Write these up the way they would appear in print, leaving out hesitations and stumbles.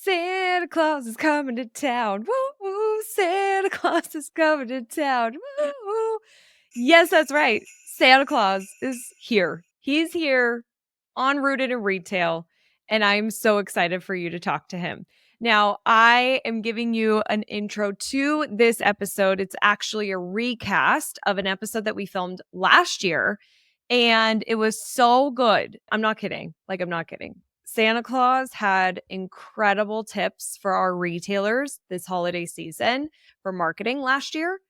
Santa Claus is coming to town. Woo woo. Santa Claus is coming to town. Woo woo. Yes, that's right. Santa Claus is here. He's here on Rooted in Retail, and I'm so excited for you to talk to him. Now, I am giving you an intro to this episode. It's actually a recast of an episode that we filmed last year, and it was so good. I'm not kidding. I'm not kidding. Santa Claus had incredible tips for our retailers this holiday season for marketing last year.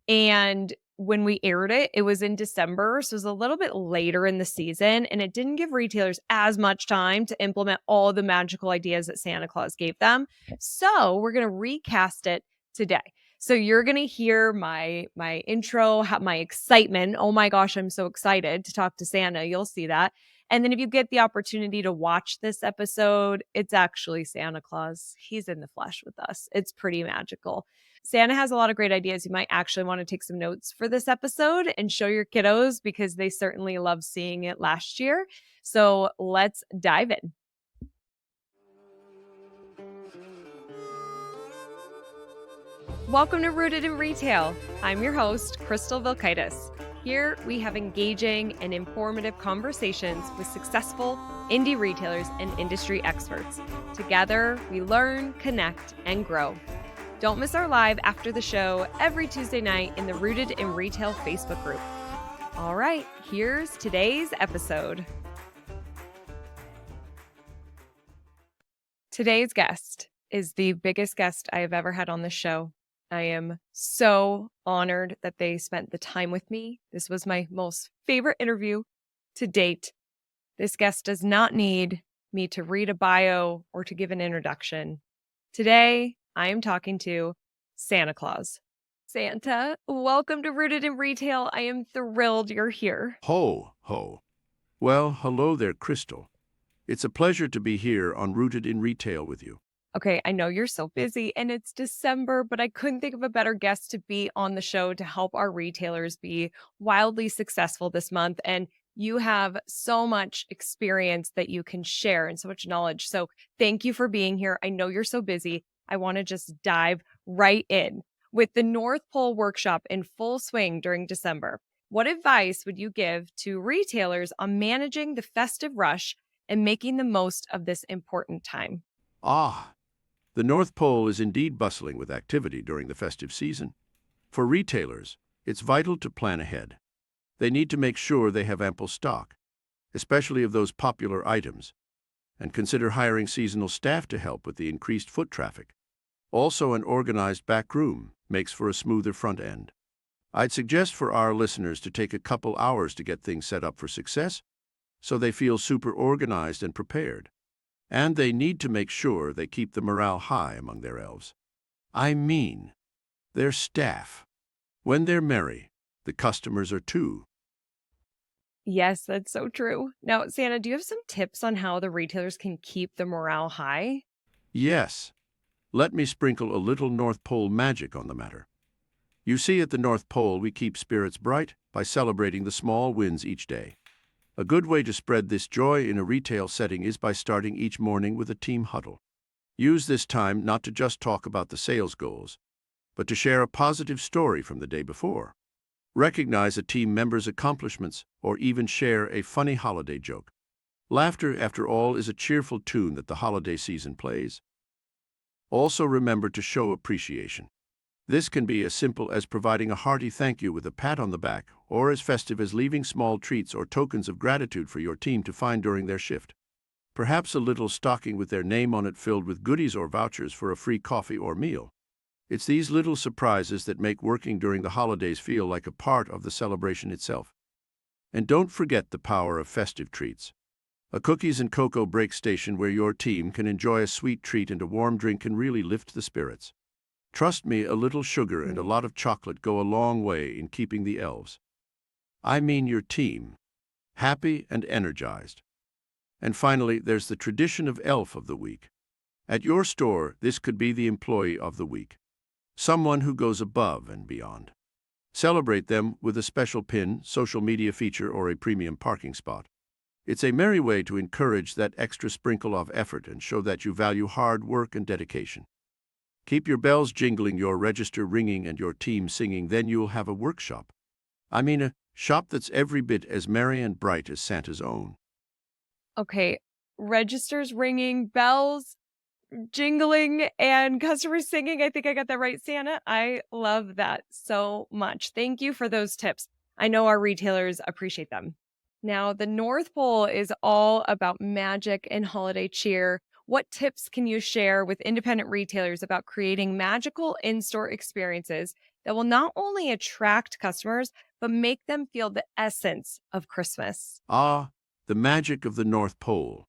And when we aired it, it was in December. So it was a little bit later in the season, and it didn't give retailers as much time to implement all the magical ideas that Santa Claus gave them. So we're going to recast it today. So you're going to hear my intro, my excitement. Oh my gosh, I'm so excited to talk to Santa. You'll see that. And then if you get the opportunity to watch this episode, it's actually Santa Claus. He's in the flesh with us. It's pretty magical. Santa has a lot of great ideas. You might actually want to take some notes for this episode and show your kiddos because they certainly loved seeing it last year. So let's dive in. Welcome to Rooted in Retail. I'm your host, Crystal Vilkaitis. Here we have engaging and informative conversations with successful indie retailers and industry experts. Together, we learn, connect, and grow. Don't miss our live after the show every Tuesday night in the Rooted in Retail Facebook group. All right, here's today's episode. Today's guest is the biggest guest I have ever had on the show. I am so honored that they spent the time with me. This was my most favorite interview to date. This guest does not need me to read a bio or to give an introduction. Today, I am talking to Santa Claus. Santa, welcome to Rooted in Retail. I am thrilled you're here. Ho, ho. Well, hello there, Crystal. It's a pleasure to be here on Rooted in Retail with you. Okay, I know you're so busy and it's December, but I couldn't think of a better guest to be on the show to help our retailers be wildly successful this month. And you have so much experience that you can share and so much knowledge. So thank you for being here. I know you're so busy. I want to just dive right in. With the North Pole workshop in full swing during December, what advice would you give to retailers on managing the festive rush and making the most of this important time? The North Pole is indeed bustling with activity during the festive season. For retailers, it's vital to plan ahead. They need to make sure they have ample stock, especially of those popular items, and consider hiring seasonal staff to help with the increased foot traffic. Also, an organized back room makes for a smoother front end. I'd suggest for our listeners to take a couple hours to get things set up for success so they feel super organized and prepared. And they need to make sure they keep the morale high among their elves. I mean, their staff. When they're merry, the customers are too. Yes, that's so true. Now, Santa, do you have some tips on how the retailers can keep the morale high? Yes, let me sprinkle a little North Pole magic on the matter. You see, at the North Pole, we keep spirits bright by celebrating the small wins each day. A good way to spread this joy in a retail setting is by starting each morning with a team huddle. Use this time not to just talk about the sales goals, but to share a positive story from the day before. Recognize a team member's accomplishments or even share a funny holiday joke. Laughter, after all, is a cheerful tune that the holiday season plays. Also remember to show appreciation. This can be as simple as providing a hearty thank you with a pat on the back, or as festive as leaving small treats or tokens of gratitude for your team to find during their shift. Perhaps a little stocking with their name on it filled with goodies or vouchers for a free coffee or meal. It's these little surprises that make working during the holidays feel like a part of the celebration itself. And don't forget the power of festive treats. A cookies and cocoa break station where your team can enjoy a sweet treat and a warm drink can really lift the spirits. Trust me, a little sugar and a lot of chocolate go a long way in keeping the elves, I mean your team, happy and energized. And finally, there's the tradition of Elf of the Week. At your store, this could be the Employee of the Week, someone who goes above and beyond. Celebrate them with a special pin, social media feature, or a premium parking spot. It's a merry way to encourage that extra sprinkle of effort and show that you value hard work and dedication. Keep your bells jingling, your register ringing, and your team singing, then you'll have a workshop. I mean, a shop that's every bit as merry and bright as Santa's own. Okay, registers ringing, bells jingling, and customers singing. I think I got that right, Santa. I love that so much. Thank you for those tips. I know our retailers appreciate them. Now, the North Pole is all about magic and holiday cheer. What tips can you share with independent retailers about creating magical in store experiences that will not only attract customers, but make them feel the essence of Christmas? Ah, the magic of the North Pole.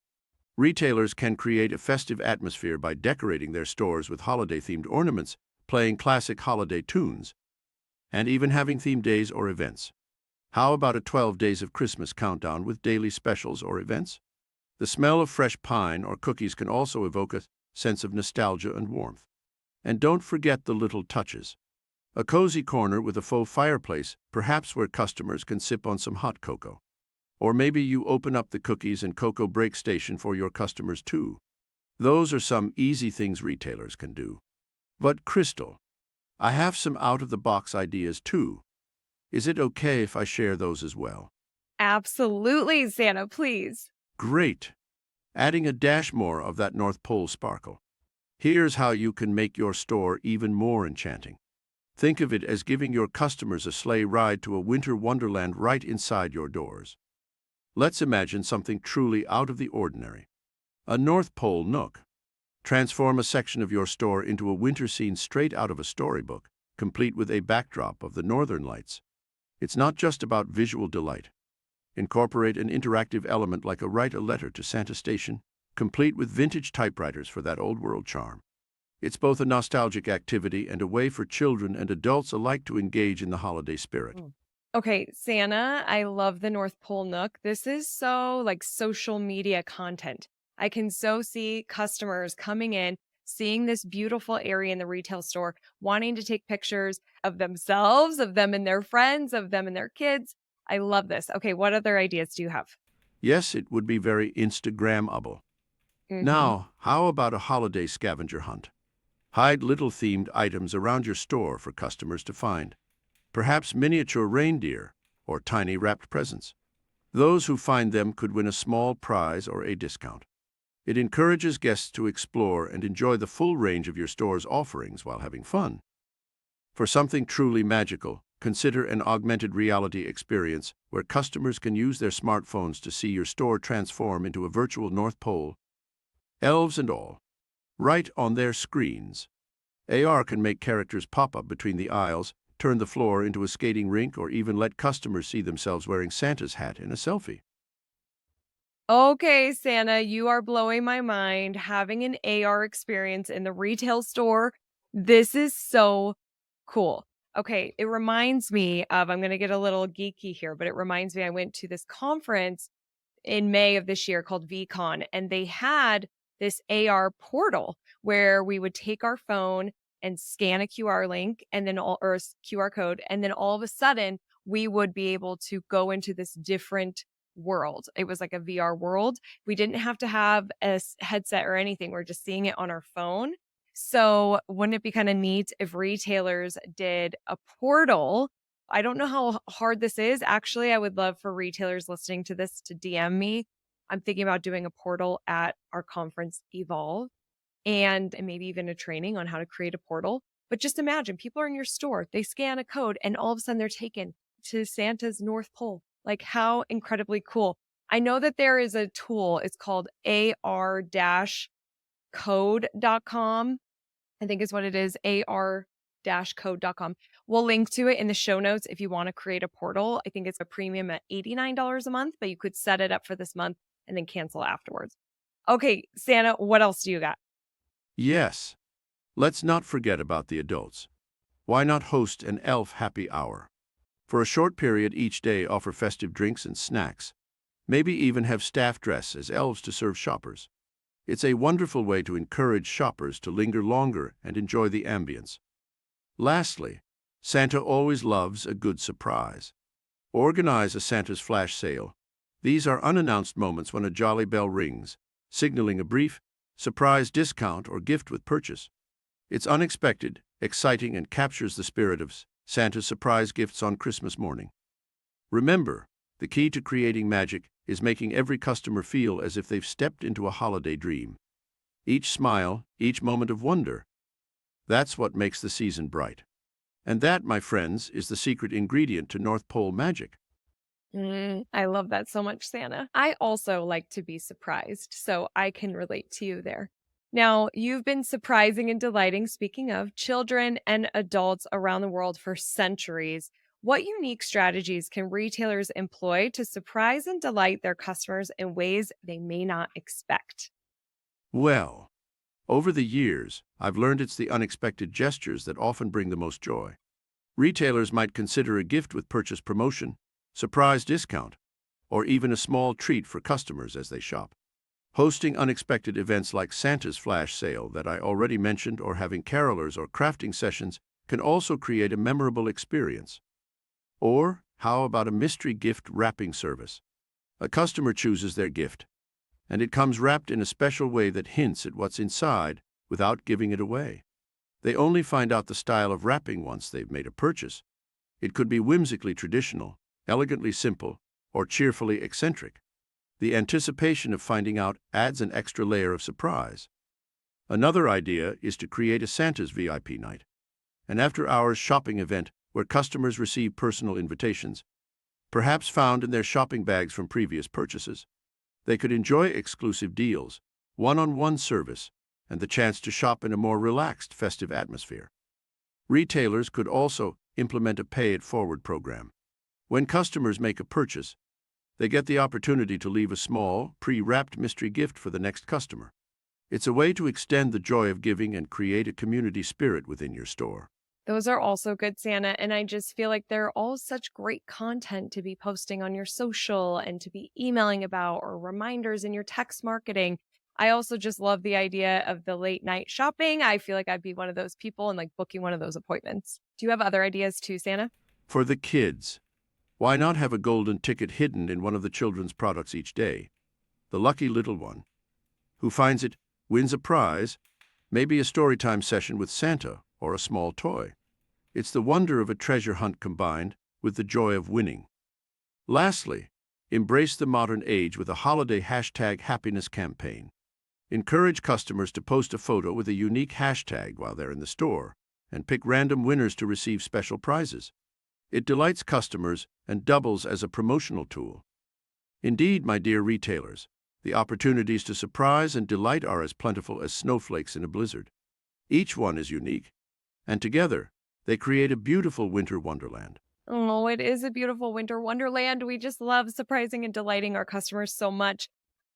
Retailers can create a festive atmosphere by decorating their stores with holiday-themed ornaments, playing classic holiday tunes, and even having themed days or events. How about a 12 Days of Christmas countdown with daily specials or events? The smell of fresh pine or cookies can also evoke a sense of nostalgia and warmth. And don't forget the little touches. A cozy corner with a faux fireplace, perhaps where customers can sip on some hot cocoa. Or maybe you open up the cookies and cocoa break station for your customers too. Those are some easy things retailers can do. But Crystal, I have some out-of-the-box ideas too. Is it okay if I share those as well? Absolutely, Santa, please. Great! Adding a dash more of that North Pole sparkle. Here's how you can make your store even more enchanting. Think of it as giving your customers a sleigh ride to a winter wonderland right inside your doors. Let's imagine something truly out of the ordinary. A North Pole nook. Transform a section of your store into a winter scene straight out of a storybook, complete with a backdrop of the northern lights. It's not just about visual delight. Incorporate an interactive element like a write a letter to Santa station, complete with vintage typewriters for that old-world charm. It's both a nostalgic activity and a way for children and adults alike to engage in the holiday spirit. Mm. Okay, Santa, I love the North Pole Nook. This is so like social media content. I can so see customers coming in, seeing this beautiful area in the retail store, wanting to take pictures of themselves, of them and their friends, of them and their kids. I love this. Okay, what other ideas do you have? Yes, it would be very Instagrammable. Hmm. Now, how about a holiday scavenger hunt? Hide little themed items around your store for customers to find. Perhaps miniature reindeer or tiny wrapped presents. Those who find them could win a small prize or a discount. It encourages guests to explore and enjoy the full range of your store's offerings while having fun. For something truly magical, consider an augmented reality experience where customers can use their smartphones to see your store transform into a virtual North Pole, elves and all, right on their screens. AR can make characters pop up between the aisles, turn the floor into a skating rink, or even let customers see themselves wearing Santa's hat in a selfie. Okay, Santa, you are blowing my mind. Having an AR experience in the retail store, this is so cool. Okay, it reminds me of, I'm going to get a little geeky here, but it reminds me I went to this conference in May of this year called VCon, and they had this AR portal where we would take our phone and scan a QR link and then QR code, and then all of a sudden we would be able to go into this different world. It was like a VR world. We didn't have to have a headset or anything. We're just seeing it on our phone. So, wouldn't it be kind of neat if retailers did a portal? I don't know how hard this is. Actually, I would love for retailers listening to this to DM me. I'm thinking about doing a portal at our conference Evolve and maybe even a training on how to create a portal. But just imagine people are in your store, they scan a code, and all of a sudden they're taken to Santa's North Pole. Like, how incredibly cool. I know that there is a tool, it's called AR code.com. I think is what it is, ar-code.com. We'll link to it in the show notes if you want to create a portal. I think it's a premium at $89 a month, but you could set it up for this month and then cancel afterwards. Okay, Santa, what else do you got? Yes, let's not forget about the adults. Why not host an elf happy hour? For a short period each day, offer festive drinks and snacks. Maybe even have staff dress as elves to serve shoppers. It's a wonderful way to encourage shoppers to linger longer and enjoy the ambience. Lastly, Santa always loves a good surprise. Organize a Santa's flash sale. These are unannounced moments when a jolly bell rings, signaling a brief, surprise discount or gift with purchase. It's unexpected, exciting, and captures the spirit of Santa's surprise gifts on Christmas morning. Remember, the key to creating magic is making every customer feel as if they've stepped into a holiday dream. Each smile, each moment of wonder, that's what makes the season bright. And that, my friends, is the secret ingredient to North Pole magic. I love that so much, Santa. I also like to be surprised, so I can relate to you there. Now, you've been surprising and delighting, speaking of children and adults around the world for centuries. What unique strategies can retailers employ to surprise and delight their customers in ways they may not expect? Well, over the years, I've learned it's the unexpected gestures that often bring the most joy. Retailers might consider a gift with purchase promotion, surprise discount, or even a small treat for customers as they shop. Hosting unexpected events like Santa's flash sale that I already mentioned or having carolers or crafting sessions can also create a memorable experience. Or, how about a mystery gift wrapping service? A customer chooses their gift, and it comes wrapped in a special way that hints at what's inside without giving it away. They only find out the style of wrapping once they've made a purchase. It could be whimsically traditional, elegantly simple, or cheerfully eccentric. The anticipation of finding out adds an extra layer of surprise. Another idea is to create a Santa's VIP night, an after-hours shopping event where customers receive personal invitations, perhaps found in their shopping bags from previous purchases. They could enjoy exclusive deals, one-on-one service, and the chance to shop in a more relaxed, festive atmosphere. Retailers could also implement a pay-it-forward program. When customers make a purchase, they get the opportunity to leave a small, pre-wrapped mystery gift for the next customer. It's a way to extend the joy of giving and create a community spirit within your store. Those are also good, Santa. And I just feel like they're all such great content to be posting on your social and to be emailing about or reminders in your text marketing. I also just love the idea of the late night shopping. I feel like I'd be one of those people and like booking one of those appointments. Do you have other ideas too, Santa? For the kids, why not have a golden ticket hidden in one of the children's products each day? The lucky little one who finds it wins a prize, maybe a storytime session with Santa or a small toy. It's the wonder of a treasure hunt combined with the joy of winning. Lastly, embrace the modern age with a holiday #happiness campaign. Encourage customers to post a photo with a unique hashtag while they're in the store and pick random winners to receive special prizes. It delights customers and doubles as a promotional tool. Indeed, my dear retailers, the opportunities to surprise and delight are as plentiful as snowflakes in a blizzard. Each one is unique, and together, they create a beautiful winter wonderland. Oh, it is a beautiful winter wonderland. We just love surprising and delighting our customers so much.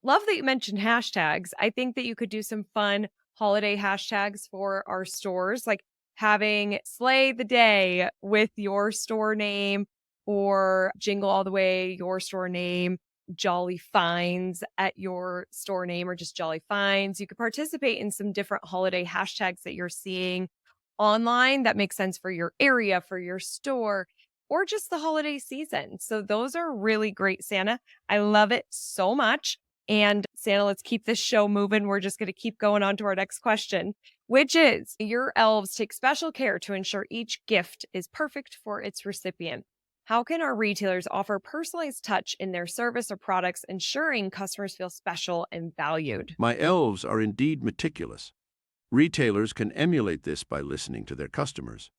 Love that you mentioned hashtags. I think that you could do some fun holiday hashtags for our stores, like having Slay the Day with your store name or Jingle All the Way, your store name, Jolly Finds at your store name, or just Jolly Finds. You could participate in some different holiday hashtags that you're seeing online that make sense for your area, for your store, or just the holiday season. So those are really great, Santa. I love it so much. And Santa, let's keep this show moving. We're just going to keep going on to our next question, which is your elves take special care to ensure each gift is perfect for its recipient. How can our retailers offer personalized touch in their service or products, ensuring customers feel special and valued? My elves are indeed meticulous. Retailers can emulate this by listening to their customers.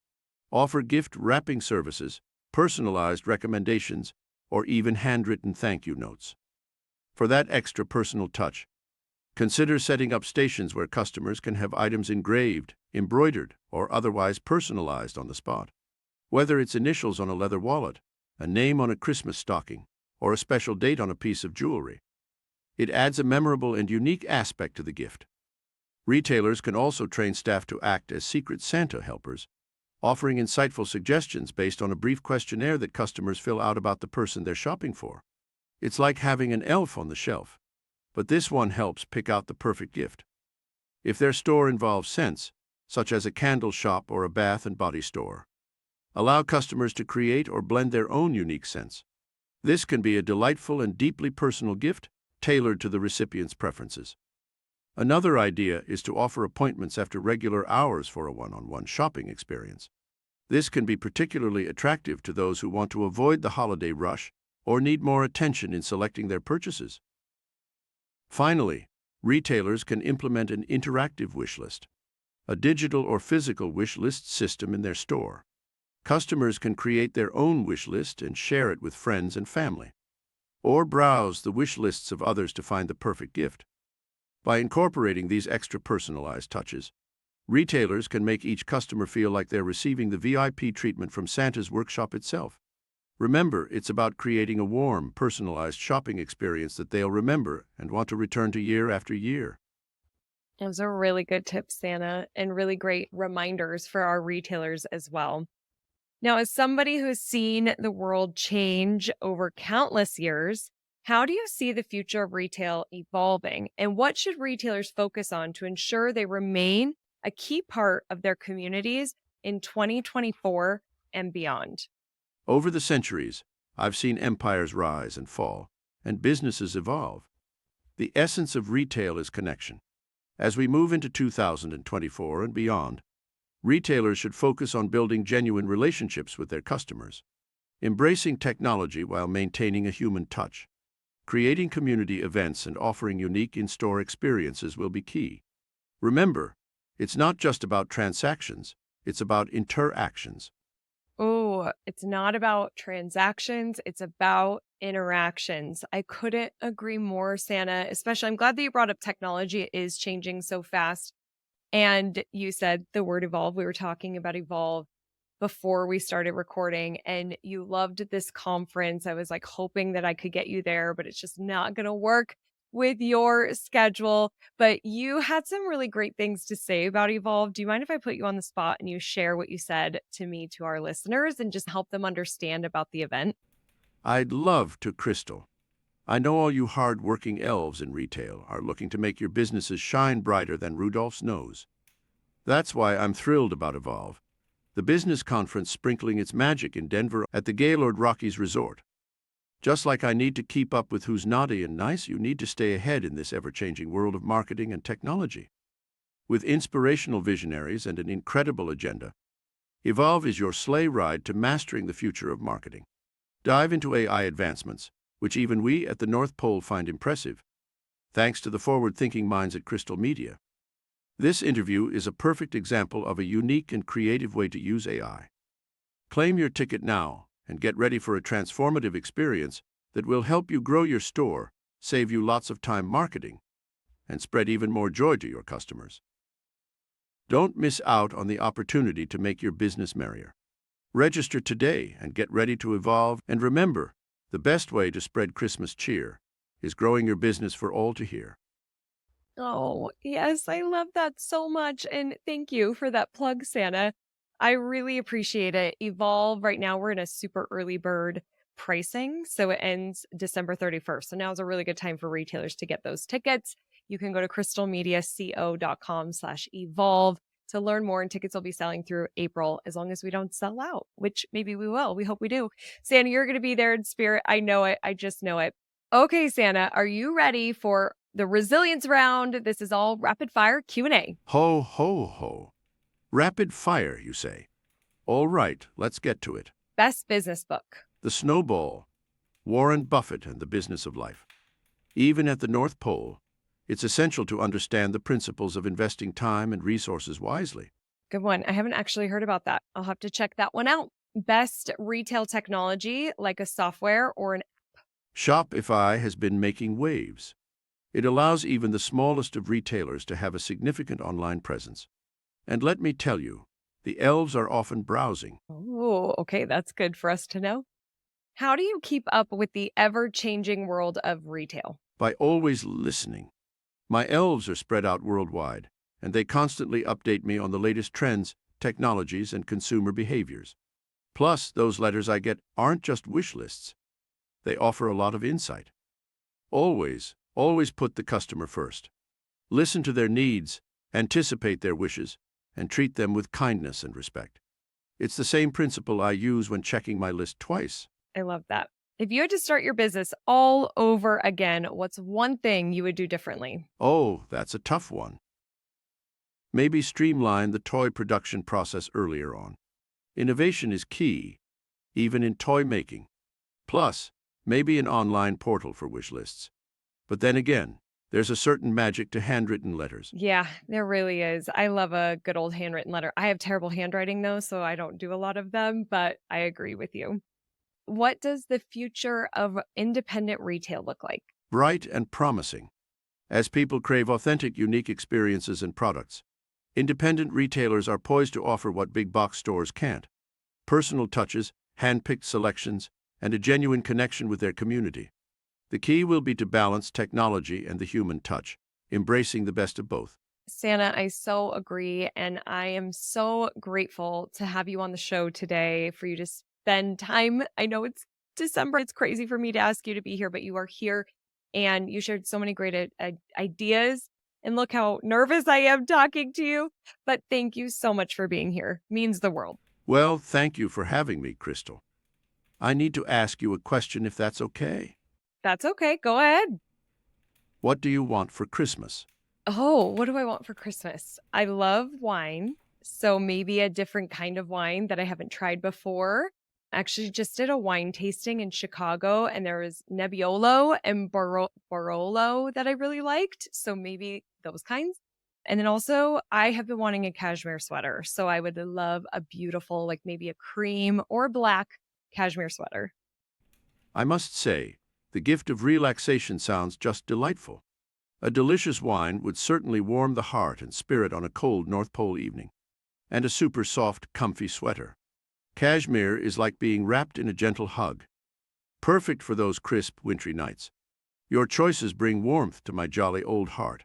Offer gift wrapping services, personalized recommendations, or even handwritten thank you notes. For that extra personal touch, consider setting up stations where customers can have items engraved, embroidered, or otherwise personalized on the spot. Whether it's initials on a leather wallet, a name on a Christmas stocking, or a special date on a piece of jewelry, it adds a memorable and unique aspect to the gift. Retailers can also train staff to act as secret Santa helpers, offering insightful suggestions based on a brief questionnaire that customers fill out about the person they're shopping for. It's like having an elf on the shelf, but this one helps pick out the perfect gift. If their store involves scents, such as a candle shop or a bath and body store, allow customers to create or blend their own unique scents. This can be a delightful and deeply personal gift tailored to the recipient's preferences. Another idea is to offer appointments after regular hours for a one-on-one shopping experience. This can be particularly attractive to those who want to avoid the holiday rush or need more attention in selecting their purchases. Finally, retailers can implement an interactive wish list, a digital or physical wish list system in their store. Customers can create their own wish list and share it with friends and family, or browse the wish lists of others to find the perfect gift. By incorporating these extra personalized touches, retailers can make each customer feel like they're receiving the VIP treatment from Santa's workshop itself. Remember, it's about creating a warm, personalized shopping experience that they'll remember and want to return to year after year. Those are really good tips, Santa, and really great reminders for our retailers as well. Now, as somebody who's seen the world change over countless years, how do you see the future of retail evolving? And what should retailers focus on to ensure they remain a key part of their communities in 2024 and beyond? Over the centuries, I've seen empires rise and fall, and businesses evolve. The essence of retail is connection. As we move into 2024 and beyond, retailers should focus on building genuine relationships with their customers, embracing technology while maintaining a human touch. Creating community events and offering unique in-store experiences will be key. Remember, it's not just about transactions, it's about interactions. Oh, it's not about transactions, it's about interactions. I couldn't agree more, Santa. Especially, I'm glad that you brought up technology. It is changing so fast. And you said the word evolve. We were talking about evolve before we started recording, and you loved this conference. I was like hoping that I could get you there, but it's just not going to work with your schedule. But you had some really great things to say about evolve. Do you mind if I put you on the spot and you share what you said to me, to our listeners, and just help them understand about the event? I'd love to, Crystal. I know all you hard-working elves in retail are looking to make your businesses shine brighter than Rudolph's nose. That's why I'm thrilled about Evolve, the business conference sprinkling its magic in Denver at the Gaylord Rockies Resort. Just like I need to keep up with who's naughty and nice, you need to stay ahead in this ever-changing world of marketing and technology. With inspirational visionaries and an incredible agenda, Evolve is your sleigh ride to mastering the future of marketing. Dive into AI advancements, which even we at the North Pole find impressive, thanks to the forward-thinking minds at Crystal Media. This interview is a perfect example of a unique and creative way to use AI. Claim your ticket now and get ready for a transformative experience that will help you grow your store, save you lots of time marketing, and spread even more joy to your customers. Don't miss out on the opportunity to make your business merrier. Register today and get ready to evolve. And remember, the best way to spread Christmas cheer is growing your business for all to hear. Oh, yes, I love that so much. And thank you for that plug, Santa. I really appreciate it. Evolve, right now, we're in a super early bird pricing. So it ends December 31st. So now is a really good time for retailers to get those tickets. You can go to crystalmediaco.com/evolve to learn more, and tickets will be selling through April as long as we don't sell out, which maybe we will. We hope we do. Santa, you're going to be there in spirit. I know it. I just know it. Okay, Santa, are you ready for the resilience round? This is all rapid fire Q&A. Ho, ho, ho. Rapid fire, you say? All right, let's get to it. Best business book. The Snowball, Warren Buffett and the Business of Life. Even at the North Pole, it's essential to understand the principles of investing time and resources wisely. Good one. I haven't actually heard about that. I'll have to check that one out. Best retail technology, like a software or an. Shopify has been making waves. It allows even the smallest of retailers to have a significant online presence. And let me tell you, the elves are often browsing. Oh, okay. That's good for us to know. How do you keep up with the ever-changing world of retail? By always listening. My elves are spread out worldwide, and they constantly update me on the latest trends, technologies, and consumer behaviors. Plus, those letters I get aren't just wish lists. They offer a lot of insight. Always put the customer first. Listen to their needs, anticipate their wishes, and treat them with kindness and respect. It's the same principle I use when checking my list twice. I love that. If you had to start your business all over again, what's one thing you would do differently? Oh, that's a tough one. Maybe streamline the toy production process earlier on. Innovation is key, even in toy making. Plus, maybe an online portal for wish lists. But then again, there's a certain magic to handwritten letters. Yeah, there really is. I love a good old handwritten letter. I have terrible handwriting though, so I don't do a lot of them, but I agree with you. What does the future of independent retail look like? Bright and promising. As people crave authentic, unique experiences and products, independent retailers are poised to offer what big box stores can't: personal touches, hand-picked selections, and a genuine connection with their community. The key will be to balance technology and the human touch, embracing the best of both. Santa, I so agree. And I am so grateful to have you on the show today for you to spend time. I know it's December. It's crazy for me to ask you to be here, but you are here and you shared so many great ideas. And look how nervous I am talking to you. But thank you so much for being here. Means the world. Well, thank you for having me, Crystal. I need to ask you a question if that's okay. That's okay. Go ahead. What do you want for Christmas? Oh, what do I want for Christmas? I love wine. So maybe a different kind of wine that I haven't tried before. Actually, just did a wine tasting in Chicago, and there was Nebbiolo and Barolo that I really liked. So maybe those kinds. And then also, I have been wanting a cashmere sweater. So I would love a beautiful, like maybe a cream or black cashmere sweater. I must say, the gift of relaxation sounds just delightful. A delicious wine would certainly warm the heart and spirit on a cold North Pole evening. And a super soft, comfy sweater. Cashmere is like being wrapped in a gentle hug. Perfect for those crisp, wintry nights. Your choices bring warmth to my jolly old heart.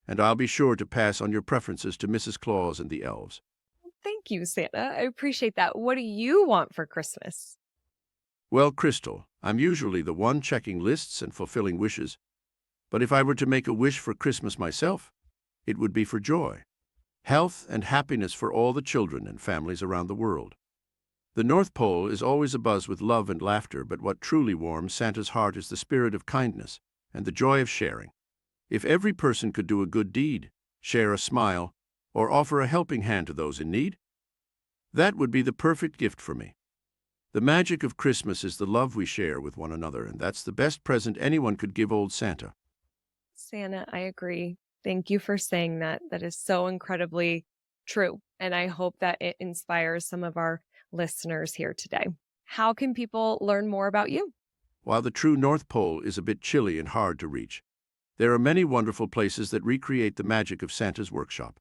And I'll be sure to pass on your preferences to Mrs. Claus and the elves. Thank you, Santa. I appreciate that. What do you want for Christmas? Well, Crystal, I'm usually the one checking lists and fulfilling wishes. But if I were to make a wish for Christmas myself, it would be for joy, health, and happiness for all the children and families around the world. The North Pole is always abuzz with love and laughter, but what truly warms Santa's heart is the spirit of kindness and the joy of sharing. If every person could do a good deed, share a smile, or offer a helping hand to those in need, that would be the perfect gift for me. The magic of Christmas is the love we share with one another, and that's the best present anyone could give old Santa. Santa, I agree. Thank you for saying that. That is so incredibly true. And I hope that it inspires some of our listeners here today. How can people learn more about you? While the true North Pole is a bit chilly and hard to reach, there are many wonderful places that recreate the magic of Santa's workshop.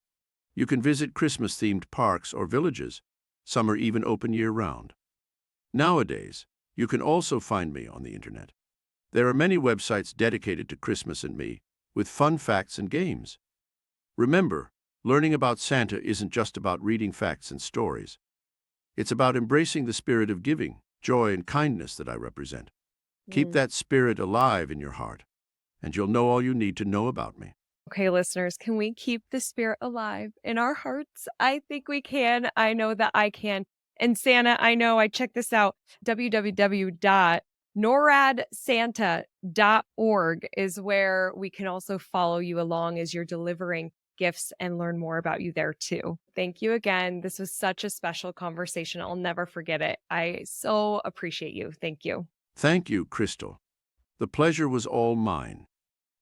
You can visit Christmas-themed parks or villages. Some are even open year-round. Nowadays, you can also find me on the internet. There are many websites dedicated to Christmas and me, with fun facts and games. Remember, learning about Santa isn't just about reading facts and stories. It's about embracing the spirit of giving, joy, and kindness that I represent. Keep that spirit alive in your heart, and you'll know all you need to know about me. Okay, listeners, can we keep the spirit alive in our hearts? I think we can. I know that I can. And Santa, I know I checked this out. www.noradsanta.org is where we can also follow you along as you're delivering gifts and learn more about you there too. Thank you again. This was such a special conversation. I'll never forget it. I so appreciate you. Thank you. Thank you, Crystal. The pleasure was all mine.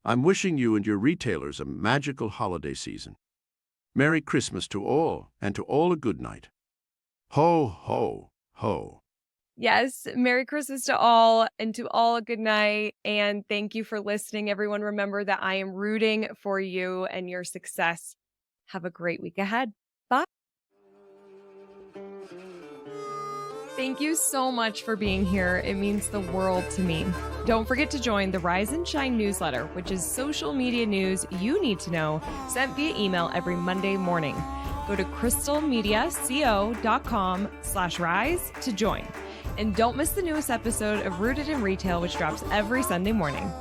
I'm wishing you and your retailers a magical holiday season. Merry Christmas to all, and to all a good night. Ho, ho, ho. Yes, Merry Christmas to all and to all a good night. And thank you for listening. Everyone, remember that I am rooting for you and your success. Have a great week ahead. Bye. Thank you so much for being here. It means the world to me. Don't forget to join the Rise and Shine newsletter, which is social media news you need to know, sent via email every Monday morning. Go to crystalmediaco.com/rise to join. And don't miss the newest episode of Rooted in Retail, which drops every Sunday morning.